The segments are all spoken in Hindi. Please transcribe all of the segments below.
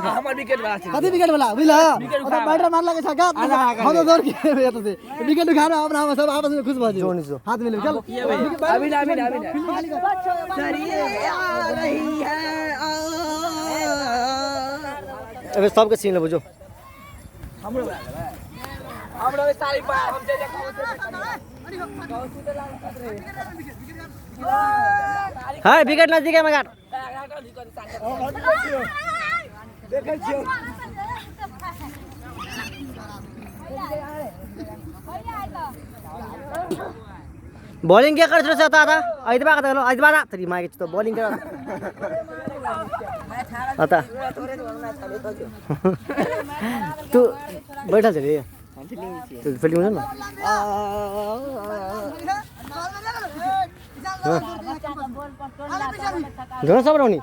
बा हमर विकेट बा कथि विकेट वाला बुझला अरे बैटर मार लगे छका हम तो दौड़ के एत से विकेट उठा रहा अपना हम सब आपस में खुश भऽ जो हाथ मिले चल अभी ना सरी आ रही है अबे सबके छीन ले बुझो हमरो सारी पा हम जे हां विकेट नजदीक है मगर देखै छियो बॉलिंग क्या कर रहा था आइदबा का लो आइदबा ना तेरी मां के तो बॉलिंग कर आता तू बैठा चले तो फील्डिंग में ना दोनों सब रहोनी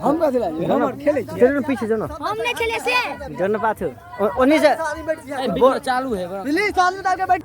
हम का दिला हमर खेले छी तेरे पीछे जो ना हम नहीं खेले से दोनों पाछू ओनी से बॉल चालू है दिल्ली साथ में डाल के बैठ